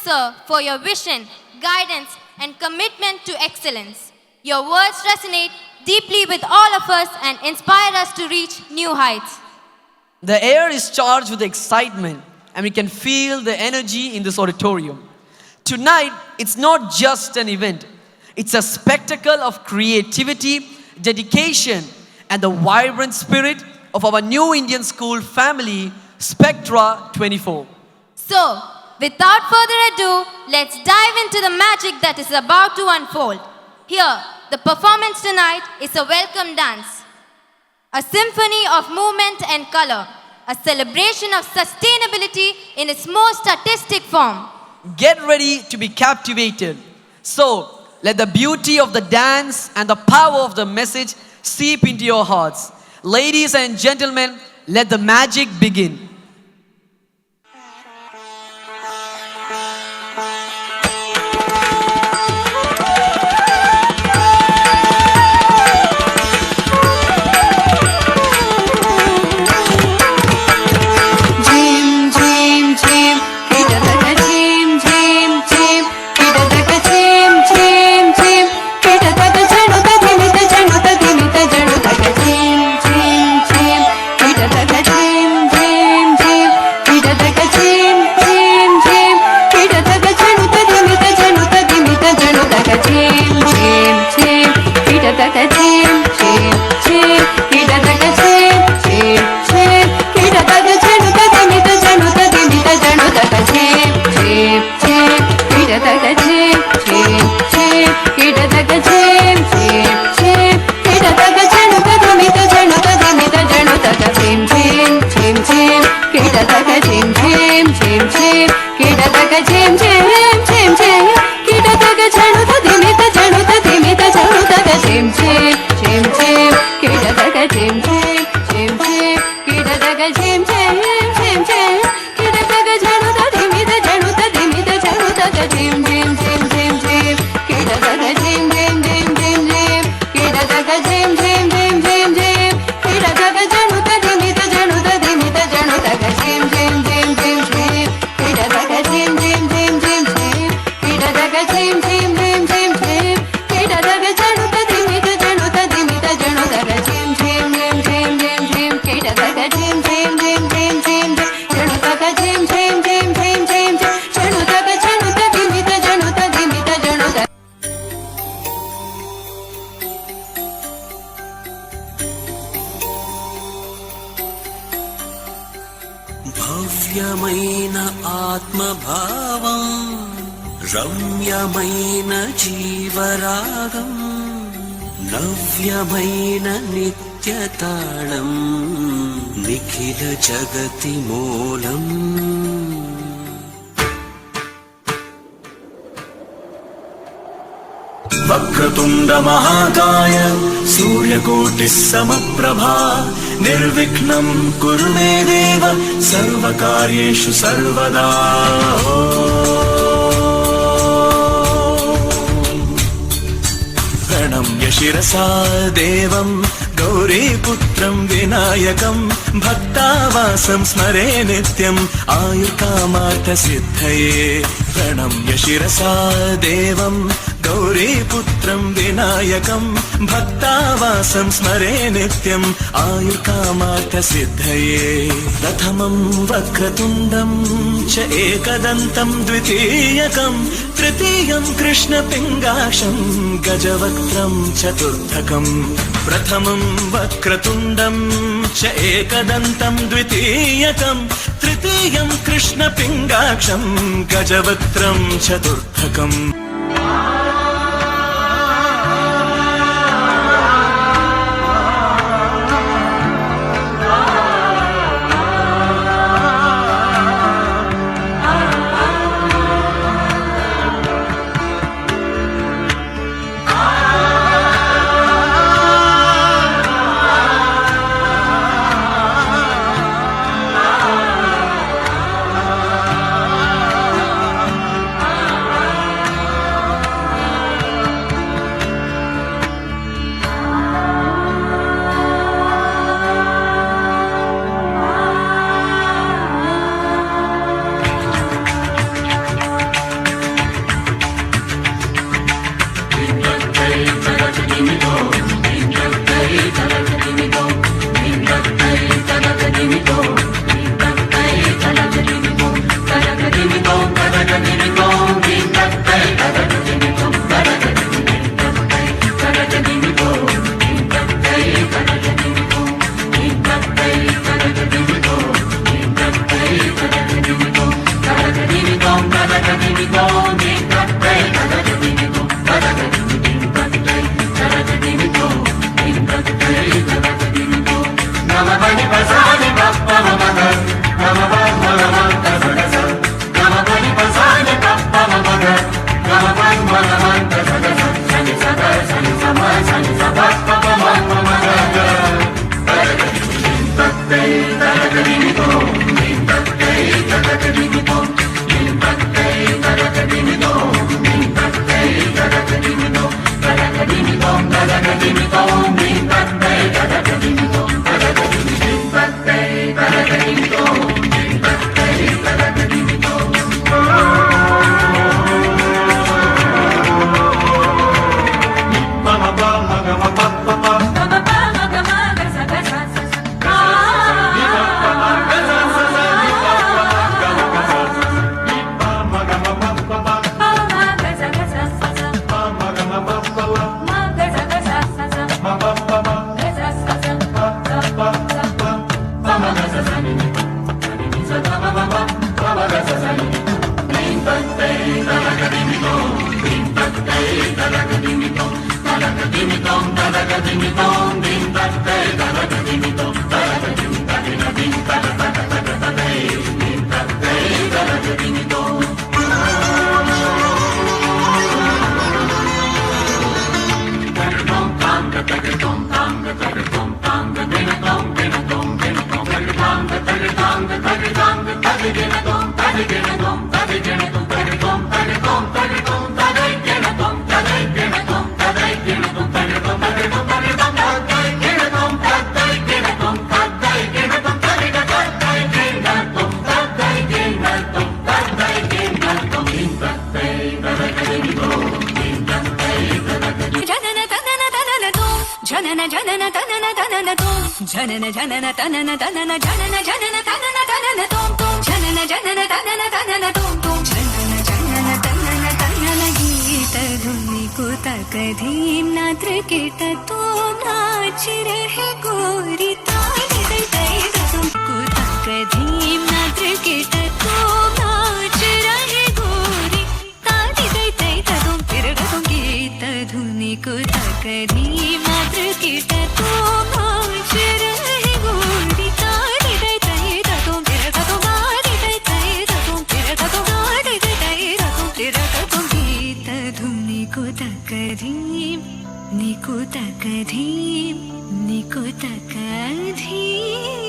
sir, for your vision, guidance, and commitment to excellence. Your words resonate deeply with all of us and inspire us to reach new heights. The air is charged with excitement, and we can feel the energy in this auditorium. Tonight, it's not just an event, it's a spectacle of creativity, dedication, and the vibrant spirit of our new Indian school family, Spectra 24. So, without further ado, let's dive into the magic that is about to unfold. Here, the performance tonight is a welcome dance, a symphony of movement and color, a celebration of sustainability in its most artistic form. Get ready to be captivated. So, let the beauty of the dance and the power of the message seep into your hearts. Ladies and gentlemen, let the magic begin. భవ్యమైన ఆత్మభావం రమ్యమైన జీవరాగం నవ్యమైన నిత్యతాళం నిఖిల జగతి మూలం వక్రతుండ మహాకాయ సూర్యకోటి సమప్రభా నిర్విఘ్నం కురు మే దేవ సర్వకార్యేషు సర్వదా ప్రణమ్య శిరసా దేవం గౌరీపుత్రం వినాయకం భక్తావాసం స్మరే నిత్యం ఆయుర్కామార్థ సిద్ధయే ప్రణమ్య శిరసా దేవం గౌరీపుత్రం వినాయకం భక్తావాసం స్మరే నిత్యం ఆయుర్కామార్థ సిద్ధయే ప్రథమం వక్రతుండం చ ఏకదంతం ద్వితీయకం తృతీయం కృష్ణపింగాక్షం గజవక్త్రం చతుర్థకం ప్రథమం వక్రతుండం చ ఏకదంతం ద్వితీయకం తృతీయం కృష్ణపింగాక్షం గజవక్త్రం చతుర్థకం ಜನನ ಜನನ ತನನ ತನನ ತೋಂ ಜನನ ಜನನ ತನನ ತನನ ಜನನ ಜನನ ತನನ ತನನ ತೋಂ ತೋಂ ಜನನ ಜನನ ತನನ ತನನ ತೋಂ ತೋಂ ಜನನ ಜನನ ತನನ ತನನ ಗೀತ ಧುನಿ को तकधीम नात्र कीट तो नाच रहे गोरी ताली दई दई तुम को तकधीम नात्र कीट तो नाच रहे गोरी ताली दई दई तुम फिर तुम गीत धुनी को तकधीम नात्र कीट तो नाच रहे गोरी ताली दई दई तुम फिर तुम गाली दई दई तुम फिर तुम गाली दई दई तुम फिर तुम गीत धुनी को तकधीम निको तकधीम निको तकधीम